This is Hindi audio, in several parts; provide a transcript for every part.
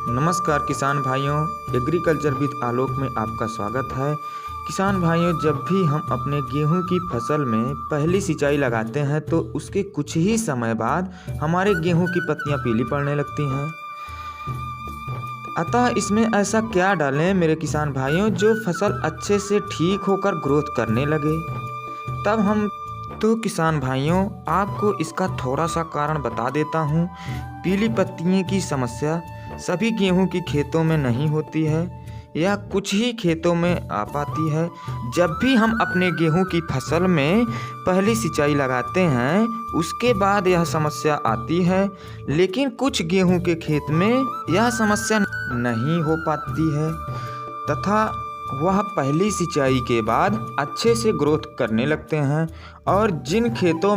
नमस्कार किसान भाइयों, एग्रीकल्चर विद आलोक में आपका स्वागत है। किसान भाइयों, जब भी हम अपने गेहूं की फसल में पहली सिंचाई लगाते हैं तो उसके कुछ ही समय बाद हमारे गेहूं की पत्तियां पीली पड़ने लगती हैं। अतः इसमें ऐसा क्या डालें मेरे किसान भाइयों जो फसल अच्छे से ठीक होकर ग्रोथ करने लगे। तब हम किसान भाइयों आपको इसका थोड़ा सा कारण बता देता हूँ। पीली पत्तियों की समस्या सभी गेहूं की खेतों में नहीं होती है, यह कुछ ही खेतों में आ पाती है। जब भी हम अपने गेहूं की फसल में पहली सिंचाई लगाते हैं उसके बाद यह समस्या आती है, लेकिन कुछ गेहूं के खेत में यह समस्या नहीं हो पाती है तथा वह पहली सिंचाई के बाद अच्छे से ग्रोथ करने लगते हैं। और जिन खेतों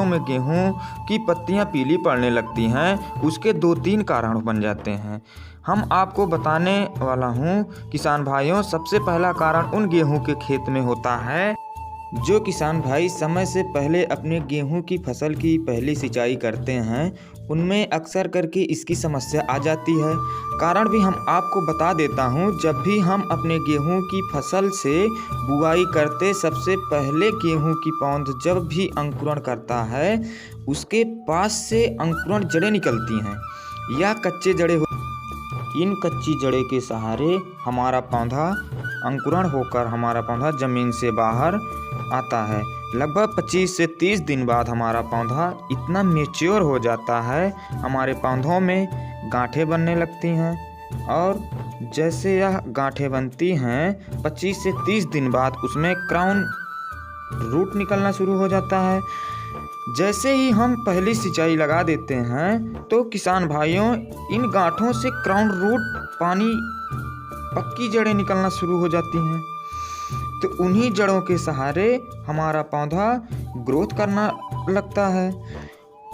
में गेहूं की पत्तियां पीली पड़ने लगती हैं उसके 2-3 कारण बन जाते हैं। हम आपको बताने वाला हूं किसान भाइयों। सबसे पहला कारण उन गेहूं के खेत में होता है जो किसान भाई समय से पहले अपने गेहूं की फसल की पहली सिंचाई करते हैं, उनमें अक्सर करके इसकी समस्या आ जाती है। कारण भी हम आपको बता देता हूं। जब भी हम अपने गेहूं की फसल से बुआई करते, सबसे पहले गेहूं की पौध जब भी अंकुरण करता है उसके पास से अंकुरण जड़ें निकलती हैं या कच्चे जड़ें। इन कच्ची जड़ें के सहारे हमारा पौधा अंकुरण होकर हमारा पौधा ज़मीन से बाहर आता है। लगभग 25 से 30 दिन बाद हमारा पौधा इतना मैच्योर हो जाता है, हमारे पौधों में गांठें बनने लगती हैं। और जैसे यह गांठें बनती हैं 25 से 30 दिन बाद उसमें क्राउन रूट निकलना शुरू हो जाता है। जैसे ही हम पहली सिंचाई लगा देते हैं तो किसान भाइयों इन गांठों से क्राउन रूट पानी पक्की जड़ें निकलना शुरू हो जाती हैं। तो उन्हीं जड़ों के सहारे हमारा पौधा ग्रोथ करना लगता है।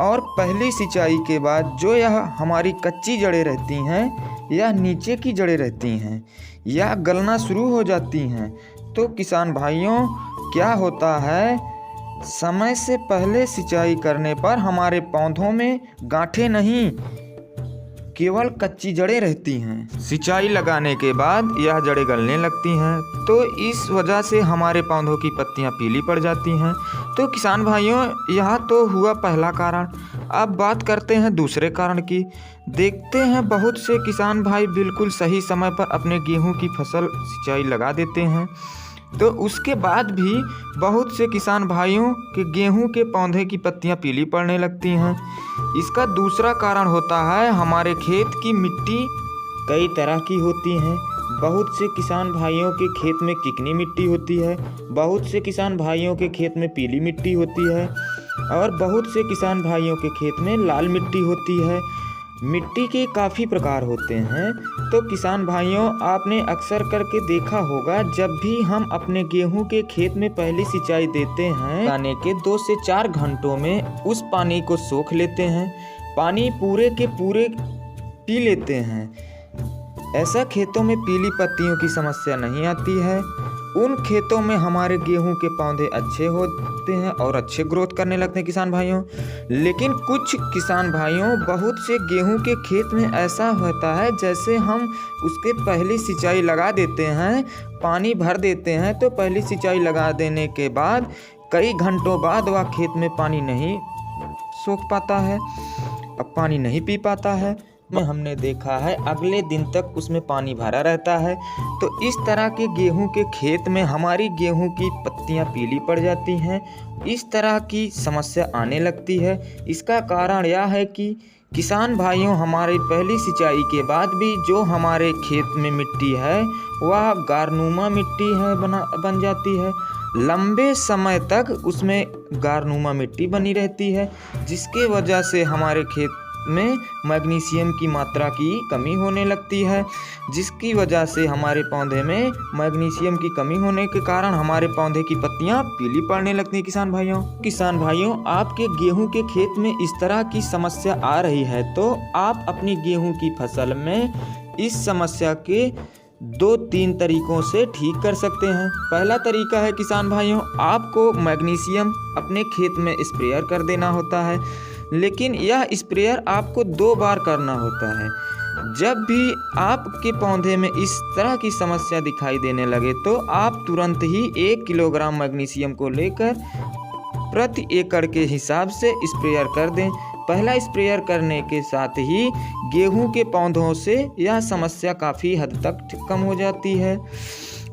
और पहली सिंचाई के बाद जो यह हमारी कच्ची जड़ें रहती हैं या नीचे की जड़ें रहती हैं या गलना शुरू हो जाती हैं। तो किसान भाइयों क्या होता है, समय से पहले सिंचाई करने पर हमारे पौधों में गांठें नहीं केवल कच्ची जड़ें रहती हैं। सिंचाई लगाने के बाद यह जड़ें गलने लगती हैं, तो इस वजह से हमारे पौधों की पत्तियां पीली पड़ जाती हैं। तो किसान भाइयों यह तो हुआ पहला कारण। अब बात करते हैं दूसरे कारण की। देखते हैं बहुत से किसान भाई बिल्कुल सही समय पर अपने गेहूं की फसल सिंचाई लगा देते हैं, तो उसके बाद भी बहुत से किसान भाइयों के गेहूं के पौधे की पत्तियां पीली पड़ने लगती हैं। इसका दूसरा कारण होता है हमारे खेत की मिट्टी कई तरह की होती हैं। बहुत से किसान भाइयों के खेत में चिकनी मिट्टी होती है, बहुत से किसान भाइयों के खेत में पीली मिट्टी होती है और बहुत से किसान भाइयों के खेत में लाल मिट्टी होती है। मिट्टी के काफ़ी प्रकार होते हैं। तो किसान भाइयों आपने अक्सर करके देखा होगा, जब भी हम अपने गेहूं के खेत में पहली सिंचाई देते हैं लगाने के 2 से 4 घंटों में उस पानी को सोख लेते हैं, पानी पूरे के पूरे पी लेते हैं। ऐसा खेतों में पीली पत्तियों की समस्या नहीं आती है। उन खेतों में हमारे गेहूं के पौधे अच्छे होते हैं और अच्छे ग्रोथ करने लगते हैं किसान भाइयों। लेकिन कुछ किसान भाइयों बहुत से गेहूं के खेत में ऐसा होता है जैसे हम उसके पहली सिंचाई लगा देते हैं, पानी भर देते हैं, तो पहली सिंचाई लगा देने के बाद कई घंटों बाद वह खेत में पानी नहीं सोख पाता है, अब पानी नहीं पी पाता है। में हमने देखा है अगले दिन तक उसमें पानी भरा रहता है। तो इस तरह के गेहूं के खेत में हमारी गेहूं की पत्तियां पीली पड़ जाती हैं। इस तरह की समस्या आने लगती है। इसका कारण यह है कि किसान भाइयों हमारी पहली सिंचाई के बाद भी जो हमारे खेत में मिट्टी है वह गारनुमा मिट्टी है बन जाती है। लंबे समय तक उसमें गारनुमा मिट्टी बनी रहती है, जिसके वजह से हमारे खेत में मैग्नीशियम की मात्रा की कमी होने लगती है, जिसकी वजह से हमारे पौधे में मैग्नीशियम की कमी होने के कारण हमारे पौधे की पत्तियां पीली पड़ने लगती हैं। किसान भाइयों आपके गेहूं के खेत में इस तरह की समस्या आ रही है तो आप अपनी गेहूं की फसल में इस समस्या के 2-3 तरीकों से ठीक कर सकते हैं। पहला तरीका है किसान भाइयों, आपको मैग्नीशियम अपने खेत में स्प्रेयर कर देना होता है। लेकिन यह स्प्रेयर आपको 2 बार करना होता है। जब भी आपके पौधे में इस तरह की समस्या दिखाई देने लगे तो आप तुरंत ही 1 किलोग्राम मैग्नीशियम को लेकर प्रति एकड़ के हिसाब से स्प्रेयर कर दें। पहला स्प्रेयर करने के साथ ही गेहूं के पौधों से यह समस्या काफ़ी हद तक कम हो जाती है।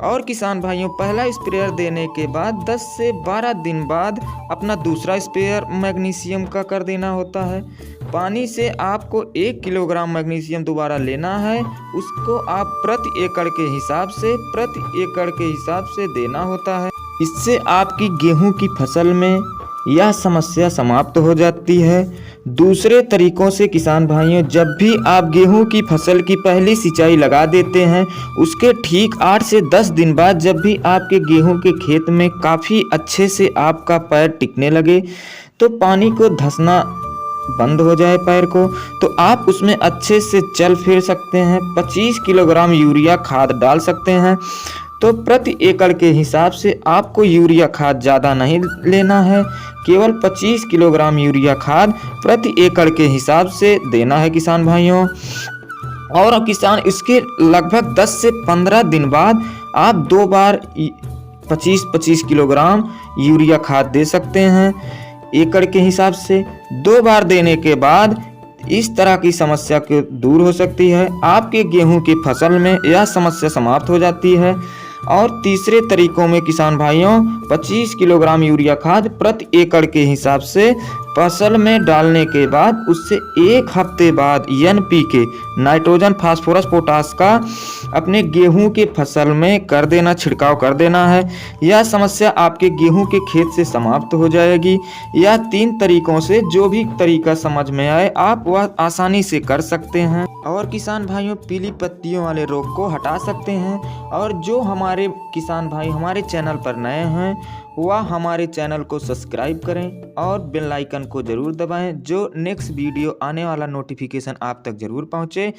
और किसान भाइयों, पहला स्प्रेयर देने के बाद 10 से 12 दिन बाद अपना दूसरा स्प्रेयर मैग्नीशियम का कर देना होता है। पानी से आपको 1 किलोग्राम मैग्नीशियम दोबारा लेना है, उसको आप प्रति एकड़ के हिसाब से देना होता है। इससे आपकी गेहूं की फसल में यह समस्या समाप्त हो जाती है। दूसरे तरीकों से किसान भाइयों, जब भी आप गेहूं की फसल की पहली सिंचाई लगा देते हैं, उसके ठीक 8 से 10 दिन बाद जब भी आपके गेहूं के खेत में काफ़ी अच्छे से आपका पैर टिकने लगे, तो पानी को धंसना बंद हो जाए पैर को, तो आप उसमें अच्छे से चल फिर सकते हैं। 25 किलोग्राम यूरिया खाद डाल सकते हैं। तो प्रति एकड़ के हिसाब से आपको यूरिया खाद ज़्यादा नहीं लेना है, केवल 25 किलोग्राम यूरिया खाद प्रति एकड़ के हिसाब से देना है किसान भाइयों। और किसान, इसके लगभग 10 से 15 दिन बाद आप 2 बार 25-25 किलोग्राम यूरिया खाद दे सकते हैं एकड़ के हिसाब से। 2 बार देने के बाद इस तरह की समस्या को दूर हो सकती है। आपके गेहूं की फसल में यह समस्या समाप्त हो जाती है। और तीसरे तरीकों में किसान भाइयों, 25 किलोग्राम यूरिया खाद प्रति एकड़ के हिसाब से फसल में डालने के बाद उससे 1 हफ्ते बाद NPK नाइट्रोजन, फास्फोरस, पोटास का अपने गेहूं के फसल में कर देना, छिड़काव कर देना है। यह समस्या आपके गेहूं के खेत से समाप्त हो जाएगी। यह 3 तरीकों से जो भी तरीका समझ में आए आप वह आसानी से कर सकते हैं और किसान भाइयों पीली पत्तियों वाले रोग को हटा सकते हैं। और जो हमारे किसान भाई हमारे चैनल पर नए हैं वह हमारे चैनल को सब्सक्राइब करें और बेल आइकन को ज़रूर दबाएं, जो नेक्स्ट वीडियो आने वाला नोटिफिकेशन आप तक ज़रूर पहुंचे।